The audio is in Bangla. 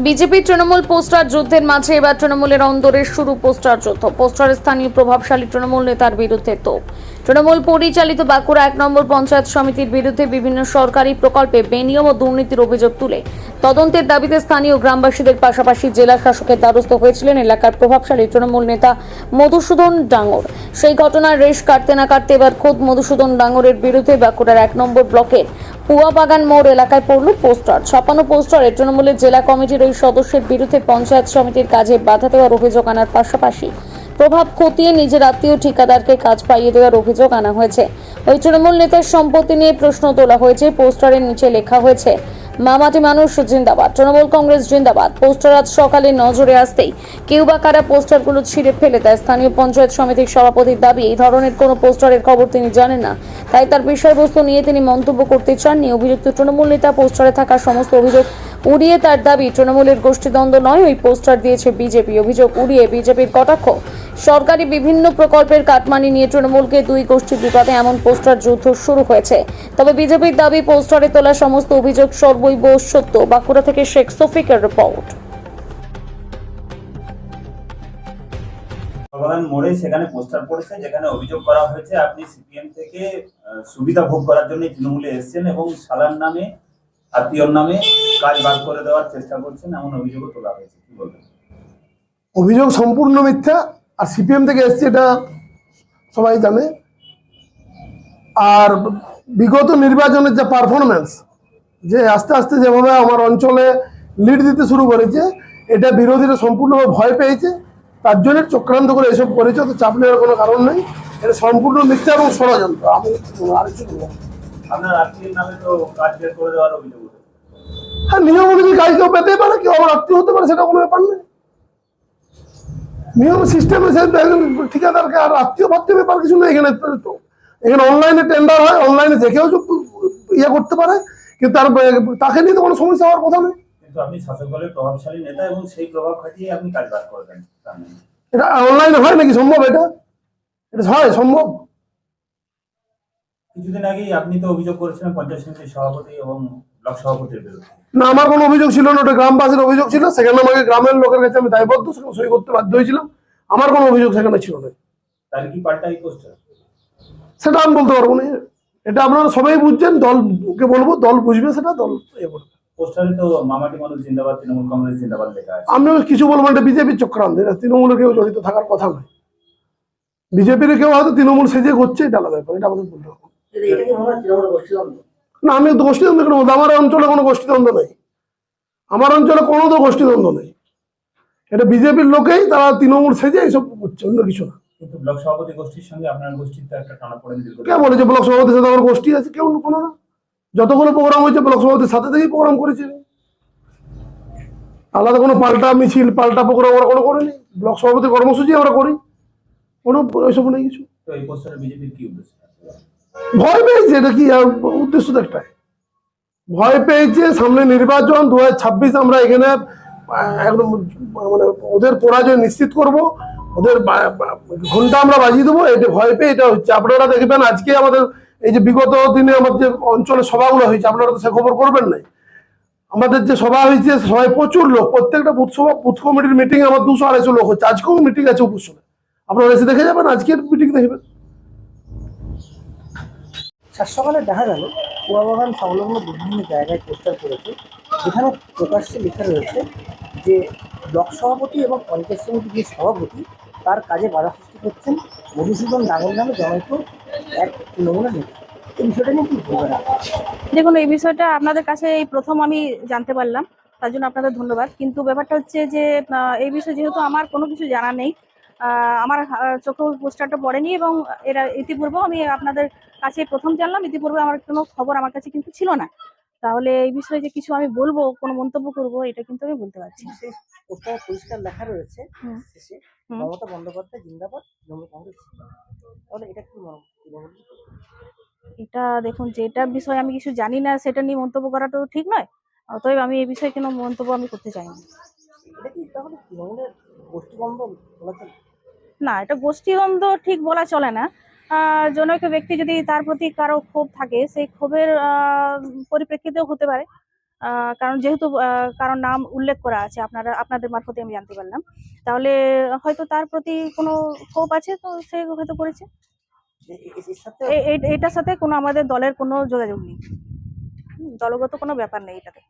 বিজেপি তৃণমূল পোস্টার যুদ্ধের মাঝে এবার তৃণমূলের অন্দরের শুরু পোস্টার যুদ্ধ। পোস্টারে স্থানীয় প্রভাবশালী তৃণমূল নেতার বিরুদ্ধে তোপ। তৃণমূল পরিচালিত বাঁকুড়া 1 নম্বর পঞ্চায়েত সমিতির বিরুদ্ধে বিভিন্ন সরকারি প্রকল্পে বেনিয়ম ও দুর্নীতির অভিযোগ তুলে তদন্তের দাবিতে স্থানীয় গ্রামবাসীদের পাশাপাশি জেলা শাসকের দ্বারস্থ হয়েছিলেন এলাকার প্রভাবশালী তৃণমূল নেতা মধুসূদন ডাঙ্গর। সেই ঘটনার রেশ কাটতে না কাটতে এবার খোদ মধুসূদন ডাঙ্গরের বিরুদ্ধে বাঁকুড়ার 1 নম্বর ব্লকের পুয়াবাগান মোড় এলাকায় পড়ল পোস্টার। ছাপানো পোস্টারে তৃণমূলের জেলা কমিটির ওই সদস্যের বিরুদ্ধে পঞ্চায়েত সমিতির কাজে বাধা দেওয়ার অভিযোগ আনার পাশাপাশি প্রভাব খতিয়ে নিজের আত্মীয় ঠিকাদারকে কাজ পাইয়ে দেওয়ার অভিযোগ আনা হয়েছে। ওই তৃণমূল নেতার সম্পত্তি নিয়ে প্রশ্ন তোলা হয়েছে। পোস্টারের নিচে লেখা হয়েছে মামাটি মানুষ জিন্দাবাদ, তৃণমূল কংগ্রেস জিন্দাবাদ। পোস্টার আজ সকালে নজরে আসতেই কেউ বা কারা পোস্টারগুলো ছিঁড়ে ফেলে দেয়। স্থানীয় পঞ্চায়েত সমিতির সভাপতির দাবি, এই ধরনের কোনো পোস্টারের খবর তিনি জানেন না, তাই তার বিষয়বস্তু নিয়ে তিনি মন্তব্য করতে চাননি। অভিযুক্ত তৃণমূল নেতা পোস্টারে থাকা সমস্ত অভিযোগ উড়িয়ে তার দাবি তৃণমূলের গোষ্ঠীদ্বন্দ্ব নয়, ওই পোস্টার দিয়েছে বিজেপি। অভিযোগ উড়িয়ে বিজেপির কটাক্ষ। সরকারি বিভিন্ন প্রকল্পের কাটমানি নিয়ে তৃণমূলকে দুই গোষ্ঠীর বিপদে এমন পোস্টার যুদ্ধ শুরু হয়েছে। তবে বিজেপির দাবি পোস্টারে তোলা সমস্ত অভিযোগ সর্বৈব সত্য। বাঁকুড়া থেকে শেখ সফিকের রিপোর্ট। ভগবান মোড়ে সেখানে পোস্টার পড়েছে, যেখানে অভিযোগ করা হয়েছে আপনি সিপিএম থেকে সুবিধা ভোগ করার জন্য তৃণমূলে এসেছেন এবং সালার নামে আত্মীয়র নামে কাজ ভাগ করে দেওয়ার চেষ্টা করছেন, এমন অভিযোগও তোলা হয়েছে। কি বলবেন? অভিযোগ সম্পূর্ণ মিথ্যা। আর সিপিএম থেকে এসছে এটা সবাই জানে। আর বিগত নির্বাচনের যে পারফরমেন্স, যে আস্তে আস্তে যেভাবে আমার অঞ্চলে লিড দিতে শুরু করেছে, এটা বিরোধীরা সম্পূর্ণভাবে ভয় পেয়েছে, তার জন্য চক্রান্ত করে এসব করেছে। তো চাপ নেওয়ার কোনো কারণ নেই, এটা সম্পূর্ণ মিথ্যা এবং ষড়যন্ত্র। আমি আরেকটু বলবো, আপনার আত্মীয়ের নামে তো কাজ বের করে দেওয়ার অভিযোগ উঠেছে। হ্যাঁ, নিয়ম অনুযায়ী কাজ কেউ পেতেই পারে, কেউ আমার আত্মীয় হতে পারে, সেটা কোনো ব্যাপার নেই। নিয়ম সিস্টেমে ঠিকাদারকে আর আত্মীয় ভাত্তীয় ব্যাপার কিছু নেই এখানে। তো এখানে অনলাইনে টেন্ডার হয়, অনলাইনে যে কেউ ইয়ে করতে পারে, কিন্তু তাকে নিয়ে তো কোনো সমস্যা হওয়ার কথা নেই। কিন্তু আপনি শাসক দলের প্রভাবশালী নেতা এবং সেই প্রভাব খাটিয়ে আপনি কাজ বার করে দেন। এটা অনলাইনে হয় নাকি? সম্ভব? এটা হয় সম্ভব? কিছুদিন আগেই আপনি তো অভিযোগ করেছিলেন পঞ্চায়েত সমিতির সভাপতি এবং ব্লক সভাপতির বিরুদ্ধে। না, আমার কোনো অভিযোগ ছিল না, ওটা গ্রামবাসীর অভিযোগ ছিল। সেখানে আমাকে গ্রামের লোকের কাছে আমি দায়বদ্ধ, সেখানে সই করতে বাধ্য হয়েছিলাম। আমার কোনো অভিযোগ সেখানে ছিল না। তাহলে কি পাল্টা এই পোস্টার? সেটা আমি বলতে পারবো না। এটা আপনারা সবাই বুঝছেন, দলকে বলবো, দল বুঝবে, সেটা দল ইয়ে করবে। পোস্টারে তো মামাটি মানুষ জিন্দাবাদ, তৃণমূল কংগ্রেস জিন্দাবাদ লেখা আছে। আমি কিছু বলবো, এটা বিজেপির চক্রান্ত, এটা তৃণমূলের কেউ জড়িত থাকার কথা নয়। বিজেপির কেউ হয়তো তৃণমূল সেজে করছে, এটা আলাদা ব্যাপার, এটা আমাদের বলতে হবে না। আমি তো গোষ্ঠীদ্বন্দ্ব কেন বলবো? আমার অঞ্চলে কোনো গোষ্ঠীদ্বন্দ্ব নেই, আমার অঞ্চলে কোনো তো গোষ্ঠীদ্বন্দ্ব নেই। এটা বিজেপির লোকেই তারা তৃণমূল সেজে এইসব করছে, অন্য কিছু না। কিন্তু ব্লক সভাপতি গোষ্ঠীর সঙ্গে আপনার গোষ্ঠীর তো একটা টানাপোড়েন দীর্ঘ। কে বলেছে ব্লক সভাপতির সাথে আমার গোষ্ঠী আছে? কেউ কোনো না। যতগুলো প্রোগ্রাম হয়েছে ব্লক সভাপতির সাথে থেকেই প্রোগ্রাম করেছি। আলাদা কোনো পাল্টা মিছিল, পাল্টা প্রোগ্রাম আমরা কোনো করিনি। ব্লক সভাপতির কর্মসূচি আমরা করি, কোনো ওইসব নেই কিছু। তো এই পোস্টারে বিজেপির কি উদ্দেশ্য? ভয় পেয়েছে, এটা কি উদ্দেশ্য তো একটাই, ভয় পেয়েছে। সামনে নির্বাচন 2026, আমরা এখানে একদম মানে ওদের পরাজয় নিশ্চিত করব, ওদের ঘন্টা আমরা বাজিয়ে দেবো, এটা ভয় পেয়ে এটা হচ্ছে। আপনারা দেখবেন আজকে আমাদের এই যে বিগত দিনে আমাদের যে অঞ্চলে সভাগুলো হয়েছে, আপনারা তো সে খবর করবেন নাই। আমাদের যে সভা হয়েছে, সবাই প্রচুর লোক, প্রত্যেকটা বুথ সভা, বুথ কমিটির মিটিং আমার 200-250 লোক হচ্ছে। আজকেও মিটিং আছে উপস্থিত, আপনারা এসে দেখে যাবেন, আজকের মিটিং দেখবেন। সাত সকালে দেখা গেল পুয়াবাগান সংলগ্ন বিভিন্ন জায়গায় পোস্টার করেছে, যেখানে প্রকাশ্যে লেখা রয়েছে যে ব্লক সভাপতি এবং পঞ্চায়েত সমিতির যে সভাপতি, তার কাজে বাধা সৃষ্টি করছেন মধুসূদন ডাঙ্গর নামে জনৈক এক তৃণমূলের নেতা। এই বিষয়টা নিয়ে কি বলবেন? দেখুন, এই বিষয়টা আপনাদের কাছে এই প্রথম আমি জানতে পারলাম, তার জন্য আপনাদের ধন্যবাদ। কিন্তু ব্যাপারটা হচ্ছে যে এই বিষয়ে যেহেতু আমার কোনো কিছু জানা নেই, আমার চোখে পোস্টারটা পড়েনি এবং এরা ইতিপূর্বেও আমি আপনাদের কাছে প্রথম জানলাম। ইতিপূর্বে আমার কোনো খবর আমার কাছে কিন্তু ছিল না। তাহলে এই বিষয়ে যে কিছু আমি বলবো, কোনো মন্তব্য করব, এটা কিন্তু আমি বলতে পারছি না। সেই পোস্টারে পরিষ্কার লেখা রয়েছে শেষে মমতা বন্দ্যোপাধ্যায় জিন্দাবাদ, তৃণমূল কংগ্রেস জিন্দাবাদ। তাহলে এটা কি তৃণমূল? এটা দেখুন, যেটা বিষয়ে আমি কিছু জানি না সেটা নিয়ে মন্তব্য করাটা তো ঠিক নয়। অতএব আমি এই বিষয়ে কোনো মন্তব্য আমি করতে চাই না। এটা কি তাহলে তৃণমূলের গোষ্ঠীদ্বন্দ্ব বলা চলে? না, এটা গোষ্ঠীদ্বন্দ্ব ঠিক বলা চলে না। জনৈক ব্যক্তি যদি তার প্রতি কারো ক্ষোভ থাকে, সেই ক্ষোভের পরিপ্রেক্ষিতেও হতে পারে। কারণ যেহেতু কারণ নাম উল্লেখ করা আছে আপনাদের মারফতে আমি জানতে পারলাম, তাহলে হয়তো তার প্রতি কোনো ক্ষোভ আছে, তো সে হয়তো করেছে। এর সাথে এটার সাথে কোনো আমাদের দলের কোনো যোগাযোগ নেই, দলগত কোনো ব্যাপার নেই এটাতে।